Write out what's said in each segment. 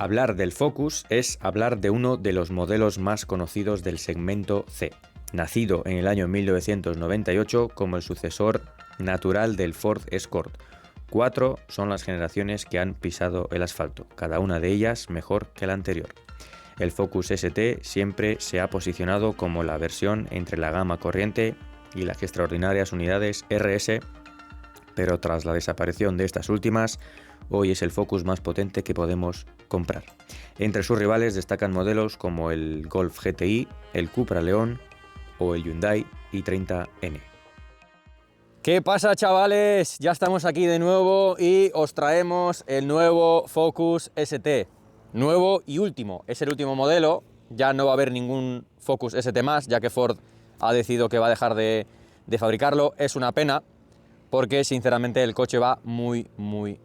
Hablar del Focus es hablar de uno de los modelos más conocidos del segmento C, nacido en el año 1998 como el sucesor natural del Ford Escort. 4 son las generaciones que han pisado el asfalto, cada una de ellas mejor que la anterior. El Focus ST siempre se ha posicionado como la versión entre la gama corriente y las extraordinarias unidades RS, pero tras la desaparición de estas últimas, hoy es el Focus más potente que podemos comprar. Entre sus rivales destacan modelos como el Golf GTI, el Cupra León o el Hyundai i30N. ¿Qué pasa, chavales? Ya estamos aquí de nuevo y os traemos el nuevo Focus ST. Nuevo y último. Es el último modelo. Ya no va a haber ningún Focus ST más, ya que Ford ha decidido que va a dejar de fabricarlo. Es una pena, porque sinceramente el coche va muy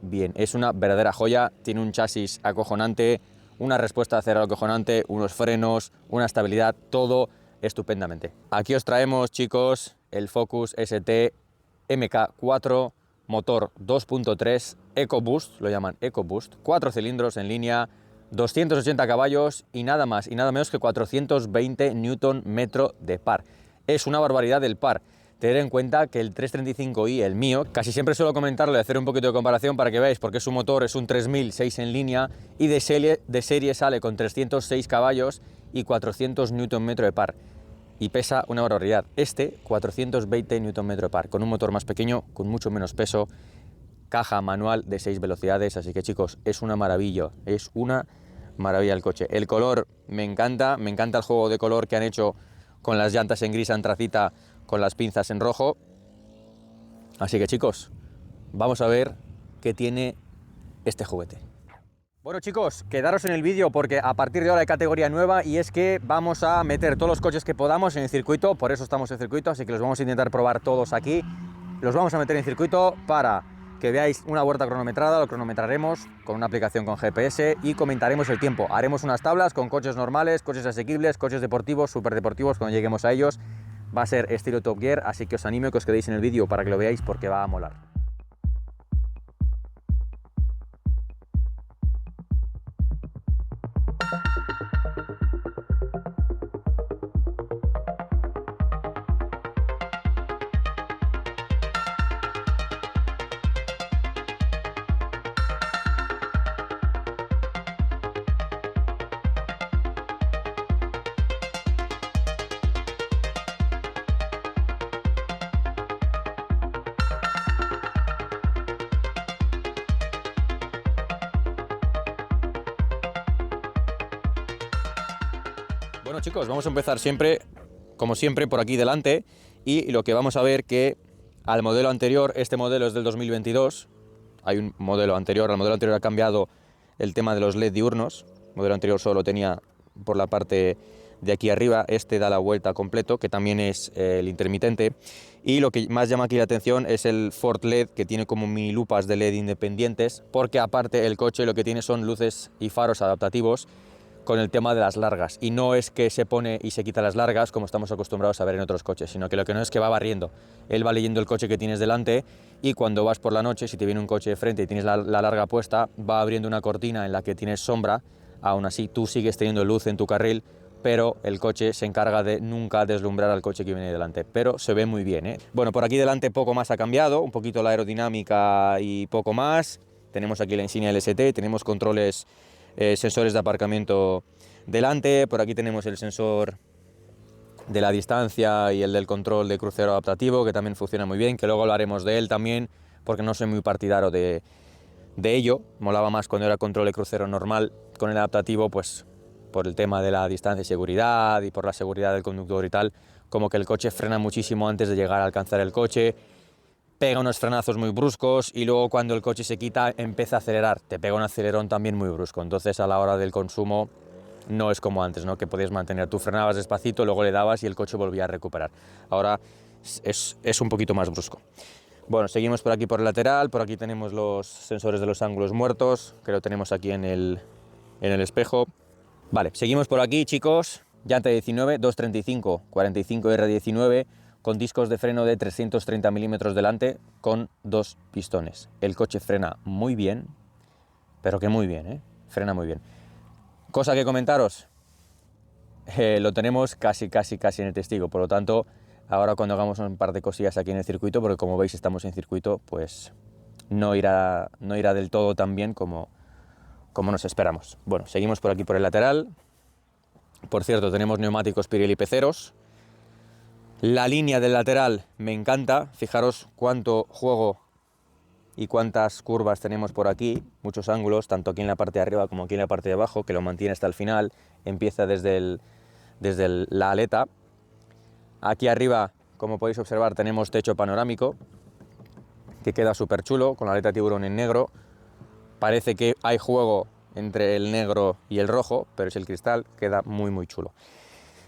bien. Es una verdadera joya. Tiene un chasis acojonante, una respuesta de acero acojonante, unos frenos, una estabilidad, todo estupendamente. Aquí os traemos, chicos, el Focus ST MK4, motor 2.3 EcoBoost, lo llaman EcoBoost, 4 cilindros en línea, 280 caballos y nada más y nada menos que 420 Nm de par. Es una barbaridad el par. Tener en cuenta que el 335i, el mío, casi siempre suelo comentarlo y hacer un poquito de comparación para que veáis, porque su motor es un 3006 en línea y de serie sale con 306 caballos y 400 Nm de par. Y pesa una barbaridad. Este, 420 Nm de par, con un motor más pequeño, con mucho menos peso, caja manual de 6 velocidades, así que chicos, es una maravilla el coche. El color me encanta el juego de color que han hecho con las llantas en gris antracita, con las pinzas en rojo. Así que chicos, vamos a ver qué tiene este juguete. Bueno chicos, quedaros en el vídeo porque a partir de ahora hay categoría nueva y es que vamos a meter todos los coches que podamos en el circuito, por eso estamos en circuito, así que los vamos a intentar probar todos aquí. Los vamos a meter en circuito para que veáis una vuelta cronometrada, lo cronometraremos con una aplicación con GPS y comentaremos el tiempo. Haremos unas tablas con coches normales, coches asequibles, coches deportivos, superdeportivos, cuando lleguemos a ellos. Va a ser estilo Top Gear, así que os animo a que os quedéis en el vídeo para que lo veáis porque va a molar. Bueno chicos, vamos a empezar siempre, como siempre, por aquí delante y lo que vamos a ver que al modelo anterior, este modelo es del 2022, hay un modelo anterior, al modelo anterior ha cambiado el tema de los LED diurnos, el modelo anterior solo tenía por la parte de aquí arriba, este da la vuelta completo, que también es el intermitente, y lo que más llama aquí la atención es el Ford LED, que tiene como mini lupas de LED independientes, porque aparte el coche lo que tiene son luces y faros adaptativos, con el tema de las largas, y no es que se pone y se quita las largas como estamos acostumbrados a ver en otros coches, sino que lo que no es que va barriendo, él va leyendo el coche que tienes delante y cuando vas por la noche, si te viene un coche de frente y tienes la larga puesta, va abriendo una cortina en la que tienes sombra, aún así tú sigues teniendo luz en tu carril, pero el coche se encarga de nunca deslumbrar al coche que viene delante, pero se ve muy bien, ¿eh? Bueno, por aquí delante poco más ha cambiado, un poquito la aerodinámica y poco más, tenemos aquí la insignia LST, tenemos controles, sensores de aparcamiento delante, por aquí tenemos el sensor de la distancia y el del control de crucero adaptativo, que también funciona muy bien, que luego hablaremos de él también, porque no soy muy partidario de ello, molaba más cuando era control de crucero normal, con el adaptativo pues por el tema de la distancia y seguridad y por la seguridad del conductor y tal, como que el coche frena muchísimo antes de llegar a alcanzar el coche, pega unos frenazos muy bruscos y luego cuando el coche se quita empieza a acelerar, te pega un acelerón también muy brusco, entonces a la hora del consumo no es como antes, ¿no? Que podías mantener, tú frenabas despacito, luego le dabas y el coche volvía a recuperar, ahora es un poquito más brusco. Bueno, seguimos por aquí por el lateral, por aquí tenemos los sensores de los ángulos muertos, que lo tenemos aquí en el espejo. Vale, seguimos por aquí chicos, llanta 19, 235, 45 R19, con discos de freno de 330 milímetros delante, con 2 pistones. El coche frena muy bien, pero que muy bien, frena muy bien. Cosa que comentaros, lo tenemos casi en el testigo, por lo tanto, ahora cuando hagamos un par de cosillas aquí en el circuito, porque como veis estamos en circuito, pues no irá del todo tan bien como nos esperamos. Bueno, seguimos por aquí por el lateral. Por cierto, tenemos neumáticos Pirelli peceros. La línea del lateral me encanta, fijaros cuánto juego y cuántas curvas tenemos por aquí, muchos ángulos, tanto aquí en la parte de arriba como aquí en la parte de abajo, que lo mantiene hasta el final, empieza desde la aleta. Aquí arriba, como podéis observar, tenemos techo panorámico, que queda súper chulo, con la aleta tiburón en negro. Parece que hay juego entre el negro y el rojo, pero es el cristal, queda muy chulo.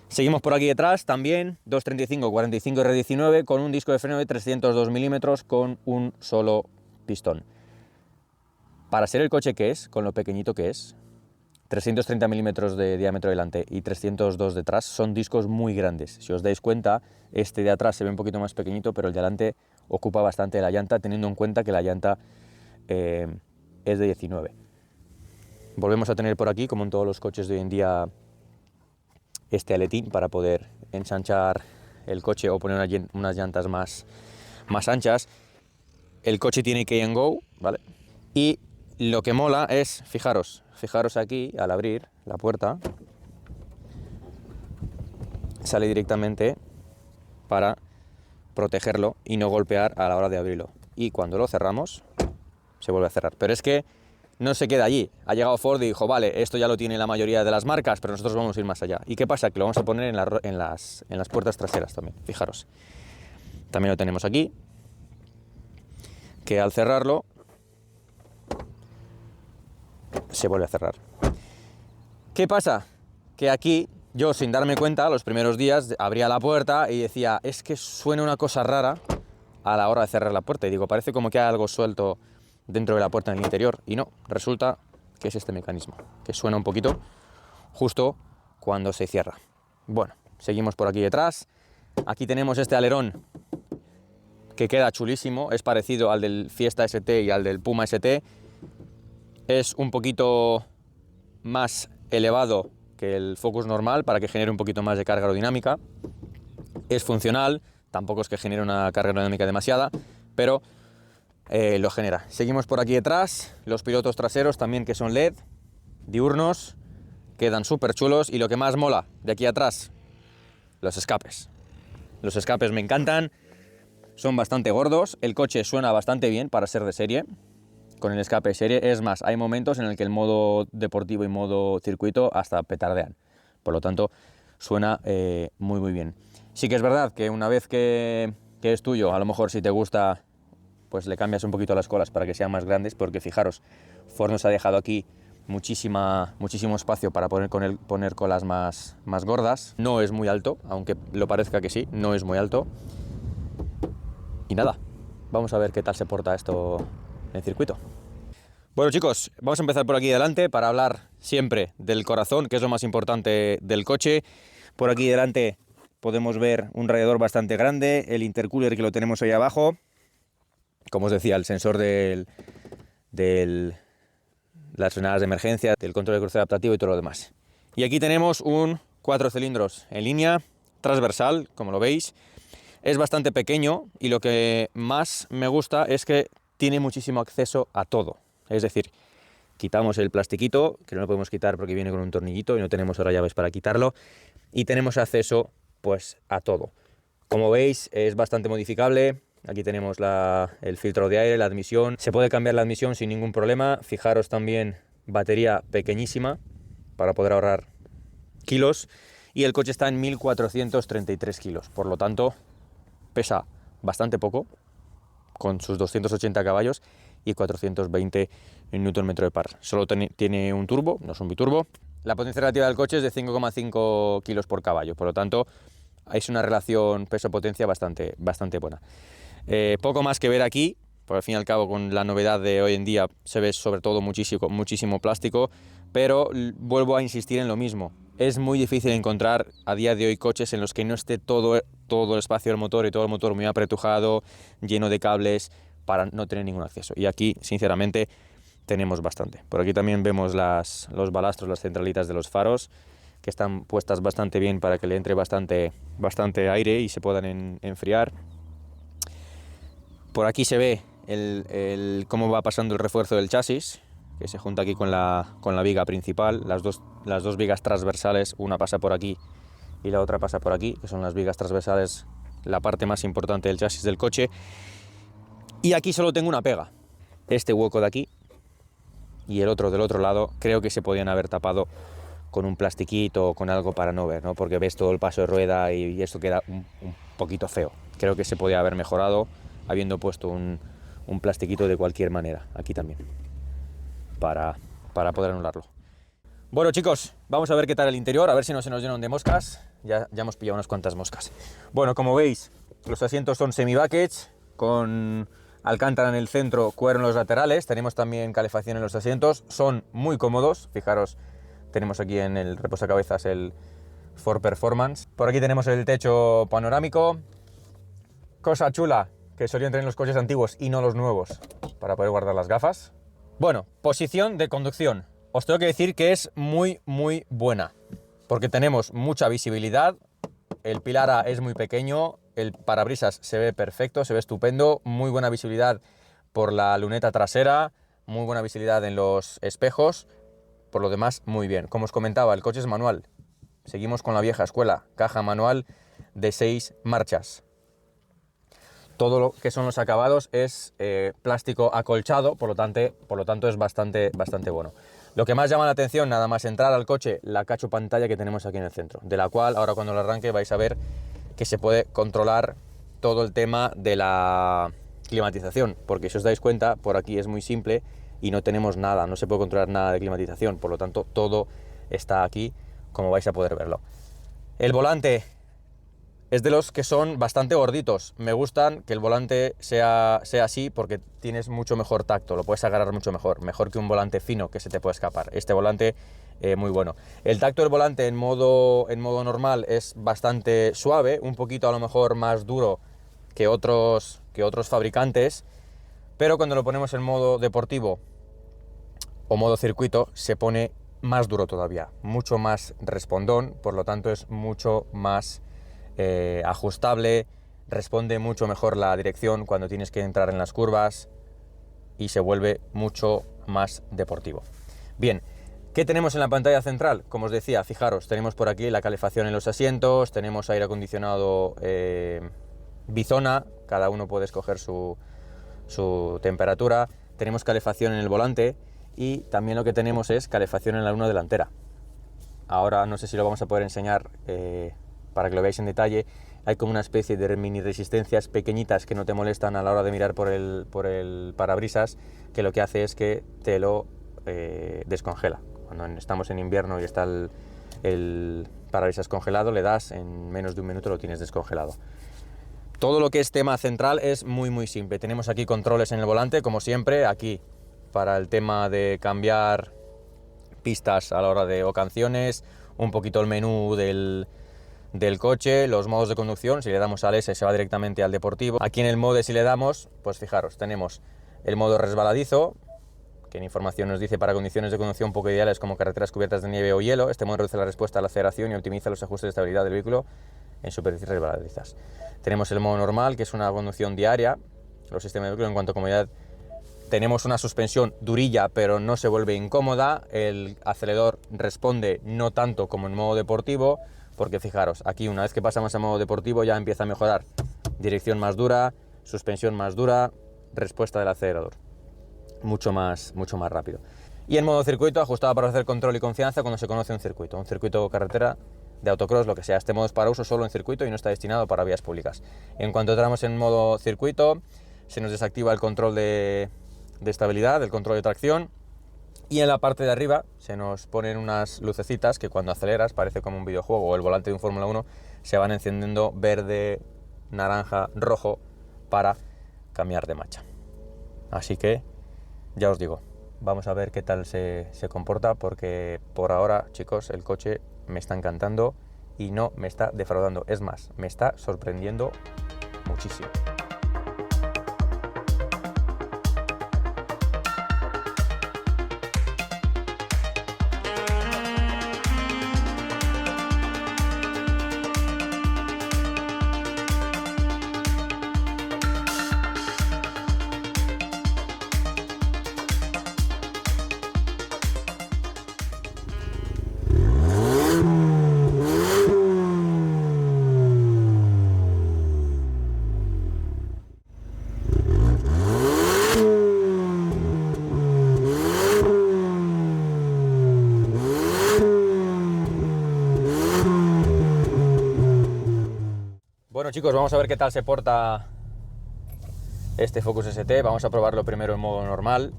Seguimos por aquí detrás también, 235-45 R19 con un disco de freno de 302 milímetros con un solo pistón. Para ser el coche que es, con lo pequeñito que es, 330 milímetros de diámetro delante y 302 detrás, son discos muy grandes. Si os dais cuenta, este de atrás se ve un poquito más pequeñito, pero el de delante ocupa bastante la llanta, teniendo en cuenta que la llanta es de 19. Volvemos a tener por aquí, como en todos los coches de hoy en día, este aletín para poder ensanchar el coche o poner unas llantas más anchas. El coche tiene Key & Go, ¿vale? Y lo que mola es, fijaros aquí, al abrir la puerta, sale directamente para protegerlo y no golpear a la hora de abrirlo. Y cuando lo cerramos, se vuelve a cerrar. Pero es que no se queda allí. Ha llegado Ford y dijo, vale, esto ya lo tiene la mayoría de las marcas, pero nosotros vamos a ir más allá. ¿Y qué pasa? Que lo vamos a poner en las puertas traseras también, fijaros. También lo tenemos aquí, que al cerrarlo, se vuelve a cerrar. ¿Qué pasa? Que aquí, yo sin darme cuenta, los primeros días, abría la puerta y decía, es que suena una cosa rara a la hora de cerrar la puerta. Y digo, parece como que hay algo suelto dentro de la puerta en el interior, y no, resulta que es este mecanismo, que suena un poquito justo cuando se cierra. Bueno, seguimos por aquí detrás. Aquí tenemos este alerón que queda chulísimo, es parecido al del Fiesta ST y al del Puma ST, es un poquito más elevado que el Focus normal para que genere un poquito más de carga aerodinámica, es funcional, tampoco es que genere una carga aerodinámica demasiada, pero lo genera. Seguimos por aquí detrás, los pilotos traseros también, que son LED, diurnos, quedan súper chulos. Y lo que más mola de aquí atrás, los escapes. Los escapes me encantan, son bastante gordos, el coche suena bastante bien para ser de serie, con el escape de serie. Es más, hay momentos en el que el modo deportivo y modo circuito hasta petardean, por lo tanto suena muy bien. Sí que es verdad que una vez que es tuyo, a lo mejor si te gusta, pues le cambias un poquito las colas para que sean más grandes, porque fijaros, Ford nos ha dejado aquí muchísimo espacio para poner colas más gordas. No es muy alto, aunque lo parezca que sí, no es muy alto. Y nada, vamos a ver qué tal se porta esto en el circuito. Bueno chicos, vamos a empezar por aquí delante para hablar siempre del corazón, que es lo más importante del coche. Por aquí delante podemos ver un radiador bastante grande, el intercooler que lo tenemos ahí abajo. Como os decía, el sensor de las frenadas de emergencia, del control de crucero adaptativo y todo lo demás. Y aquí tenemos un 4 cilindros en línea, transversal, como lo veis. Es bastante pequeño y lo que más me gusta es que tiene muchísimo acceso a todo. Es decir, quitamos el plastiquito, que no lo podemos quitar porque viene con un tornillito y no tenemos ahora llaves para quitarlo. Y tenemos acceso pues a todo. Como veis, es bastante modificable. Aquí tenemos el filtro de aire, la admisión. Se puede cambiar la admisión sin ningún problema. Fijaros también, batería pequeñísima para poder ahorrar kilos. Y el coche está en 1433 kilos. Por lo tanto, pesa bastante poco, con sus 280 caballos y 420 Nm de par. Solo tiene un turbo, no es un biturbo. La potencia relativa del coche es de 5,5 kilos por caballo. Por lo tanto, es una relación peso-potencia bastante buena. Poco más que ver aquí, por al fin y al cabo con la novedad de hoy en día se ve sobre todo muchísimo plástico, pero vuelvo a insistir en lo mismo. Es muy difícil encontrar a día de hoy coches en los que no esté todo el espacio del motor y todo el motor muy apretujado, lleno de cables, para no tener ningún acceso. Y aquí, sinceramente, tenemos bastante. Por aquí también vemos los balastros, las centralitas de los faros, que están puestas bastante bien para que le entre bastante aire y se puedan enfriar. Por aquí se ve cómo va pasando el refuerzo del chasis, que se junta aquí con la viga principal. Las dos vigas transversales, una pasa por aquí y la otra pasa por aquí, que son las vigas transversales, la parte más importante del chasis del coche. Y aquí solo tengo una pega. Este hueco de aquí y el otro del otro lado creo que se podían haber tapado con un plastiquito o con algo para no ver, ¿no? Porque ves todo el paso de rueda y esto queda un poquito feo. Creo que se podía haber mejorado habiendo puesto un plastiquito de cualquier manera, aquí también, para poder anularlo. Bueno, chicos, vamos a ver qué tal el interior, a ver si no se nos llenan de moscas. Ya hemos pillado unas cuantas moscas. Bueno, como veis, los asientos son semi-buckets, con alcántara en el centro, cuero en los laterales. Tenemos también calefacción en los asientos, son muy cómodos. Fijaros, tenemos aquí en el reposacabezas el Ford Performance. Por aquí tenemos el techo panorámico. Cosa chula, que solían tener los coches antiguos y no los nuevos, para poder guardar las gafas. Bueno, posición de conducción. Os tengo que decir que es muy buena, porque tenemos mucha visibilidad, el pilar A es muy pequeño, el parabrisas se ve perfecto, se ve estupendo, muy buena visibilidad por la luneta trasera, muy buena visibilidad en los espejos, por lo demás muy bien. Como os comentaba, el coche es manual, seguimos con la vieja escuela, caja manual de 6 marchas. Todo lo que son los acabados es plástico acolchado, por lo tanto es bastante bueno. Lo que más llama la atención, nada más entrar al coche, la cacho pantalla que tenemos aquí en el centro, de la cual ahora cuando lo arranque vais a ver que se puede controlar todo el tema de la climatización, porque si os dais cuenta, por aquí es muy simple y no tenemos nada, no se puede controlar nada de climatización, por lo tanto todo está aquí, como vais a poder verlo. El volante es de los que son bastante gorditos. Me gustan que el volante sea así porque tienes mucho mejor tacto, lo puedes agarrar mucho mejor que un volante fino que se te puede escapar. Este volante muy bueno. El tacto del volante en modo normal es bastante suave, un poquito a lo mejor más duro que otros fabricantes, pero cuando lo ponemos en modo deportivo o modo circuito se pone más duro todavía, mucho más respondón, por lo tanto es mucho más ajustable, responde mucho mejor la dirección cuando tienes que entrar en las curvas y se vuelve mucho más deportivo. Bien, ¿qué tenemos en la pantalla central? Como os decía, fijaros, tenemos por aquí la calefacción en los asientos, tenemos aire acondicionado bizona, cada uno puede escoger su temperatura, tenemos calefacción en el volante y también lo que tenemos es calefacción en la luna delantera. Ahora no sé si lo vamos a poder enseñar para que lo veáis en detalle. Hay como una especie de mini resistencias pequeñitas que no te molestan a la hora de mirar por el parabrisas, que lo que hace es que te lo descongela. Cuando estamos en invierno y está el parabrisas congelado, le das, en menos de un minuto lo tienes descongelado. Todo lo que es tema central es muy simple. Tenemos aquí controles en el volante, como siempre, aquí para el tema de cambiar pistas a la hora o canciones, un poquito el menú del coche, los modos de conducción. Si le damos al S se va directamente al deportivo. Aquí en el Mode, si le damos, pues fijaros, tenemos el modo resbaladizo, que en información nos dice para condiciones de conducción poco ideales como carreteras cubiertas de nieve o hielo. Este modo reduce la respuesta a la aceleración y optimiza los ajustes de estabilidad del vehículo en superficies resbaladizas. Tenemos el modo normal, que es una conducción diaria. Los sistemas de vehículo, en cuanto a comodidad, tenemos una suspensión durilla, pero no se vuelve incómoda. El acelerador responde no tanto como en modo deportivo, porque fijaros, aquí una vez que pasamos a modo deportivo ya empieza a mejorar. Dirección más dura, suspensión más dura, respuesta del acelerador mucho más rápido. Y en modo circuito, ajustado para hacer control y confianza cuando se conoce un circuito carretera, de autocross, lo que sea. Este modo es para uso solo en circuito y no está destinado para vías públicas. En cuanto entramos en modo circuito, se nos desactiva el control de estabilidad, el control de tracción, y en la parte de arriba se nos ponen unas lucecitas que cuando aceleras, parece como un videojuego o el volante de un Fórmula 1, se van encendiendo verde, naranja, rojo para cambiar de marcha. Así que ya os digo, vamos a ver qué tal se comporta, porque por ahora, chicos, el coche me está encantando y no me está defraudando. Es más, me está sorprendiendo muchísimo. Bueno chicos, vamos a ver qué tal se porta este Focus ST. Vamos a probarlo primero en modo normal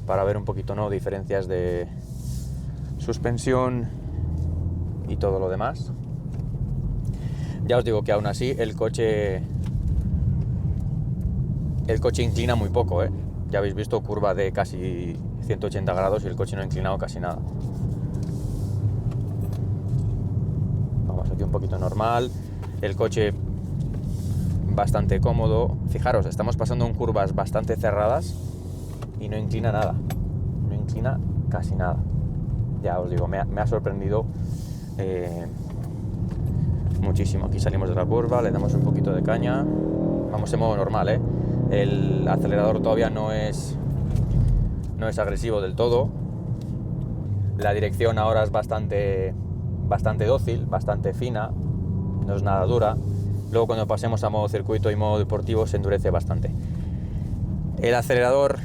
para ver un poquito, ¿no?, diferencias de suspensión y todo lo demás. Ya os digo que aún así el coche inclina muy poco, ¿eh? Ya habéis visto, curva de casi 180 grados y el coche no ha inclinado casi nada. Vamos aquí un poquito normal. El coche bastante cómodo. Fijaros, estamos pasando en curvas bastante cerradas y no inclina nada. No inclina casi nada. Ya os digo, me ha sorprendido muchísimo. Aquí salimos de la curva, le damos un poquito de caña. Vamos en modo normal, ¿eh? El acelerador todavía no es agresivo del todo. La dirección ahora es bastante dócil, bastante fina, no es nada dura. Luego cuando pasemos a modo circuito y modo deportivo se endurece bastante. El acelerador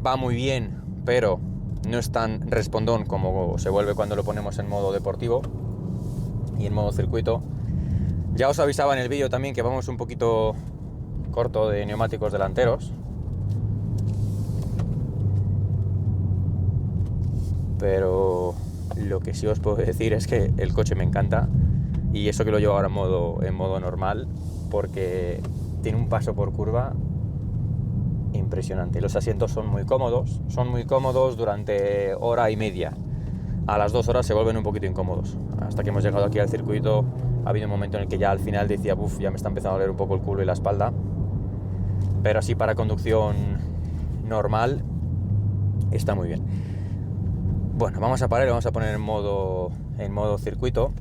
va muy bien, pero no es tan respondón como se vuelve cuando lo ponemos en modo deportivo y en modo circuito. Ya os avisaba en el vídeo también que vamos un poquito corto de neumáticos delanteros, pero lo que sí os puedo decir es que el coche me encanta, y eso que lo llevo ahora en modo normal, porque tiene un paso por curva impresionante. Los asientos son muy cómodos durante hora y media. A las 2 horas se vuelven un poquito incómodos. Hasta que hemos llegado aquí al circuito ha habido un momento en el que ya al final decía, uff, ya me está empezando a doler un poco el culo y la espalda. Pero así para conducción normal está muy bien. Bueno, vamos a parar y vamos a poner en modo circuito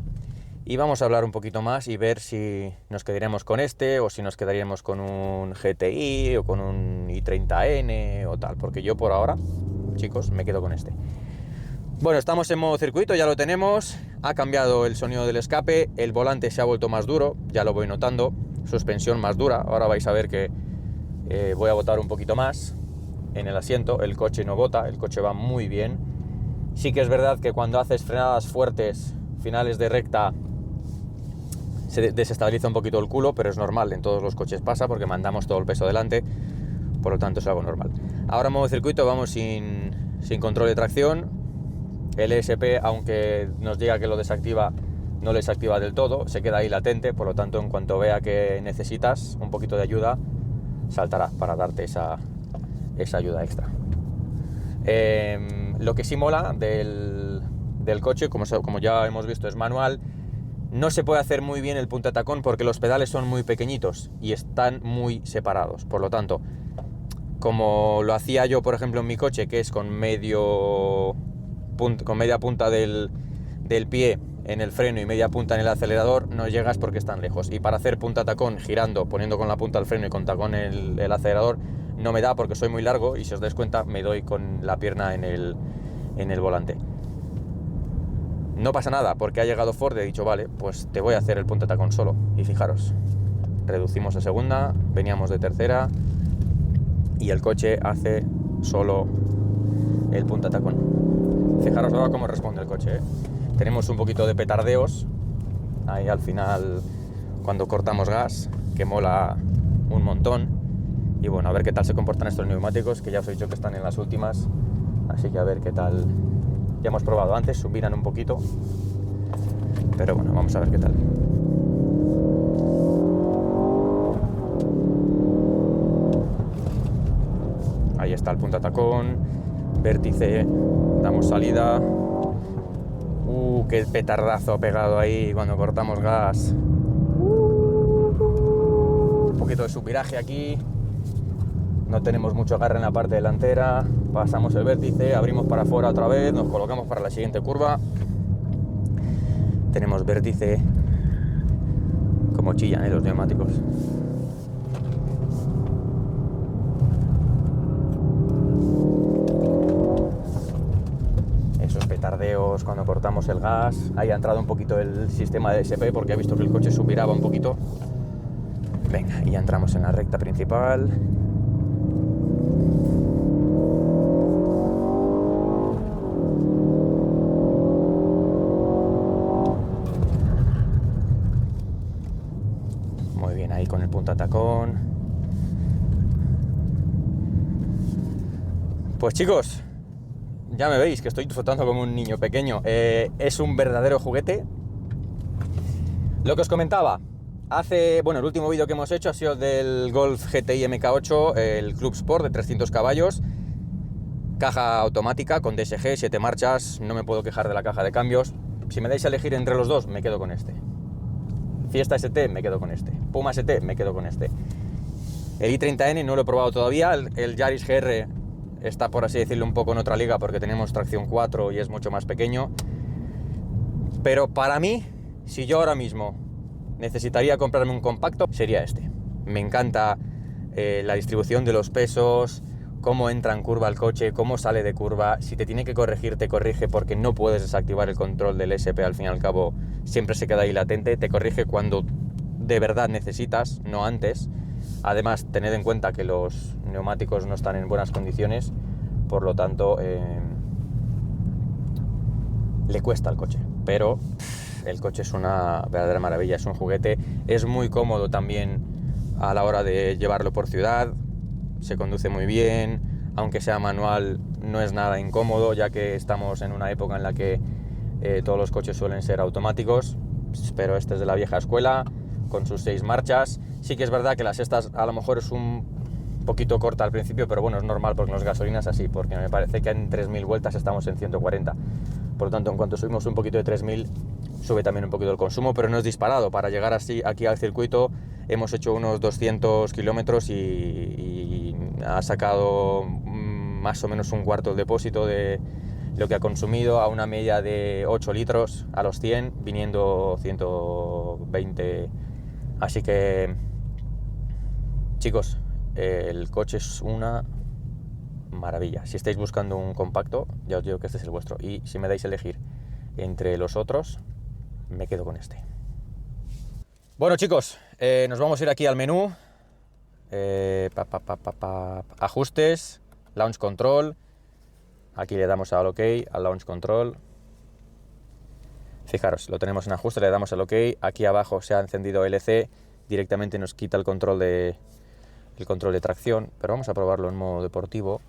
y vamos a hablar un poquito más y ver si nos quedaríamos con este o si nos quedaríamos con un GTI o con un i30N o tal, porque yo por ahora, chicos, me quedo con este. Bueno, estamos en modo circuito, ya lo tenemos. Ha cambiado el sonido del escape, el volante se ha vuelto más duro, ya lo voy notando. Suspensión más dura, ahora vais a ver que voy a botar un poquito más en el asiento. El coche no bota, el coche va muy bien. Sí que es verdad que cuando haces frenadas fuertes, finales de recta, se desestabiliza un poquito el culo, pero es normal, en todos los coches pasa porque mandamos todo el peso delante, por lo tanto es algo normal. Ahora en modo circuito vamos sin control de tracción. El ESP, aunque nos diga que lo desactiva, no lo desactiva del todo, se queda ahí latente, por lo tanto en cuanto vea que necesitas un poquito de ayuda, saltará para darte esa ayuda extra. Lo que sí mola del coche, como ya hemos visto, es manual. No se puede hacer muy bien el punta tacón porque los pedales son muy pequeñitos y están muy separados. Por lo tanto, como lo hacía yo, por ejemplo, en mi coche, que es con media punta del pie en el freno y media punta en el acelerador, no llegas porque están lejos. Y para hacer punta tacón girando, poniendo con la punta al freno y con tacón el acelerador, no me da porque soy muy largo y, si os dais cuenta, me doy con la pierna en el volante. No pasa nada porque ha llegado Ford y he dicho, vale, pues te voy a hacer el punta tacón solo. Y fijaros, reducimos a segunda, veníamos de tercera y el coche hace solo el punta tacón. Fijaros ahora cómo responde el coche, ¿eh? Tenemos un poquito de petardeos ahí al final cuando cortamos gas, que mola un montón. Y bueno, a ver qué tal se comportan estos neumáticos, que ya os he dicho que están en las últimas, así que a ver qué tal. Ya hemos probado antes, subiran un poquito, pero bueno, vamos a ver qué tal. Ahí está el punta tacón, vértice, damos salida. Qué petardazo ha pegado ahí cuando cortamos gas. Un poquito de subviraje aquí. No tenemos mucho agarre en la parte delantera. Pasamos el vértice, abrimos para afuera otra vez, nos colocamos para la siguiente curva. Tenemos vértice. Como chillan, los neumáticos. Esos petardeos cuando cortamos el gas. Ahí ha entrado un poquito el sistema de ESP porque ha visto que el coche subiraba un poquito. Venga, y ya entramos en la recta principal. Pues chicos, ya me veis que estoy disfrutando como un niño pequeño. Es un verdadero juguete. Lo que os comentaba, el último vídeo que hemos hecho ha sido del Golf GTI MK8, el Club Sport de 300 caballos, caja automática con DSG, 7 marchas, no me puedo quejar de la caja de cambios. Si me dais a elegir entre los dos, me quedo con este. Fiesta ST, me quedo con este. Puma ST, me quedo con este. El i30N no lo he probado todavía, el Yaris GR está, por así decirlo, un poco en otra liga porque tenemos tracción 4 y es mucho más pequeño. Pero para mí, si yo ahora mismo necesitaría comprarme un compacto, sería este. Me encanta la distribución de los pesos, cómo entra en curva el coche, cómo sale de curva. Si te tiene que corregir, te corrige porque no puedes desactivar el control del SP, al fin y al cabo siempre se queda ahí latente. Te corrige cuando de verdad necesitas, no antes. Además, tened en cuenta que los neumáticos no están en buenas condiciones, por lo tanto le cuesta al coche, pero el coche es una verdadera maravilla, es un juguete, es muy cómodo también a la hora de llevarlo por ciudad, se conduce muy bien, aunque sea manual no es nada incómodo, ya que estamos en una época en la que todos los coches suelen ser automáticos, pero este es de la vieja escuela, con sus 6 marchas. Sí que es verdad que las sextas a lo mejor es un poquito corta al principio, pero bueno, es normal porque en las gasolinas así, porque me parece que en 3.000 vueltas estamos en 140. Por lo tanto, en cuanto subimos un poquito de 3.000, sube también un poquito el consumo, pero no es disparado. Para llegar así aquí al circuito hemos hecho unos 200 kilómetros y ha sacado más o menos un cuarto del depósito de lo que ha consumido, a una media de 8 litros a los 100, viniendo 120. Así que, chicos, el coche es una maravilla. Si estáis buscando un compacto, ya os digo que este es el vuestro. Y si me dais a elegir entre los otros, me quedo con este. Bueno, chicos, nos vamos a ir aquí al menú. Ajustes, Launch Control. Aquí le damos al OK, al Launch Control. Fijaros, lo tenemos en ajuste, le damos al OK. Aquí abajo se ha encendido LC. Directamente nos quita el control de tracción. Pero vamos a probarlo en modo deportivo.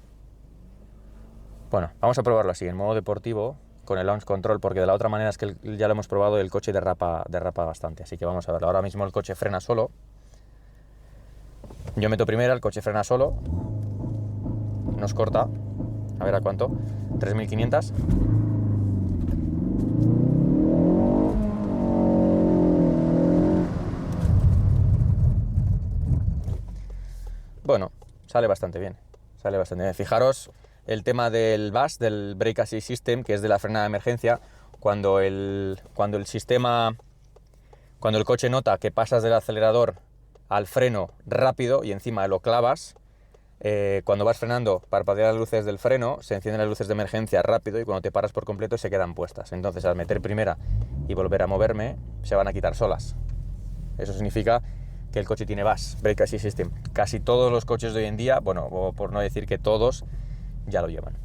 Bueno, vamos a probarlo así, en modo deportivo, con el Launch Control, porque de la otra manera es que ya lo hemos probado, el coche derrapa bastante. Así que vamos a verlo. Ahora mismo el coche frena solo. Yo meto primera, el coche frena solo. Nos corta. A ver a cuánto. 3.500. Bueno, sale bastante bien. Sale bastante bien. Fijaros el tema del BAS, del Brake Assist System, que es de la frenada de emergencia. Cuando el coche nota que pasas del acelerador al freno rápido y encima lo clavas, cuando vas frenando, parpadean las luces del freno, se encienden las luces de emergencia rápido y cuando te paras por completo se quedan puestas. Entonces, al meter primera y volver a moverme, se van a quitar solas. Eso significa que el coche tiene BAS, Brake Assist System. Casi todos los coches de hoy en día, bueno, o por no decir que todos, ya lo llevan.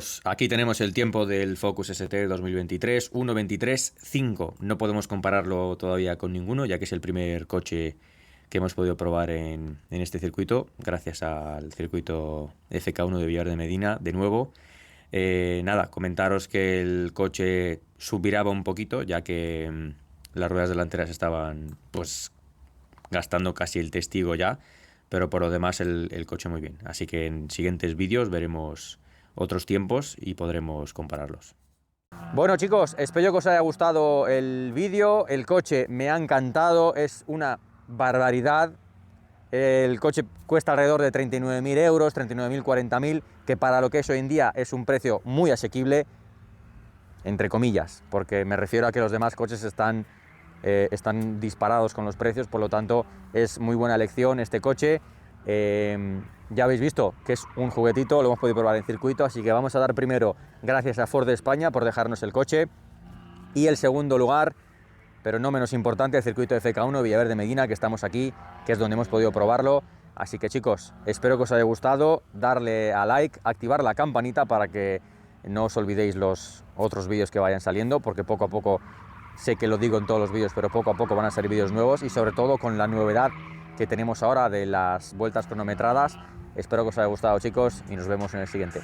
chicos, aquí tenemos el tiempo del Focus ST 2023, 1.23.5. No podemos compararlo todavía con ninguno, ya que es el primer coche que hemos podido probar en este circuito, gracias al circuito FK1 de Villaverde de Medina, de nuevo. Nada, comentaros que el coche subviraba un poquito, ya que las ruedas delanteras estaban pues gastando casi el testigo ya, pero por lo demás el coche muy bien. Así que en siguientes vídeos veremos otros tiempos y podremos compararlos. Bueno chicos, espero que os haya gustado el vídeo, el coche me ha encantado, es una barbaridad. El coche cuesta alrededor de 39.000 euros, 39.000, 40.000, que para lo que es hoy en día es un precio muy asequible, entre comillas, porque me refiero a que los demás coches están disparados con los precios, por lo tanto es muy buena elección este coche. Ya habéis visto que es un juguetito, lo hemos podido probar en circuito, así que vamos a dar primero gracias a Ford de España por dejarnos el coche, y el segundo lugar, pero no menos importante, el circuito de FK1 Villaverde Medina, que estamos aquí, que es donde hemos podido probarlo. Así que chicos, espero que os haya gustado, darle a like, activar la campanita para que no os olvidéis los otros vídeos que vayan saliendo, porque poco a poco, sé que lo digo en todos los vídeos, pero poco a poco van a salir vídeos nuevos, y sobre todo con la novedad que tenemos ahora de las vueltas cronometradas. Espero que os haya gustado chicos y nos vemos en el siguiente.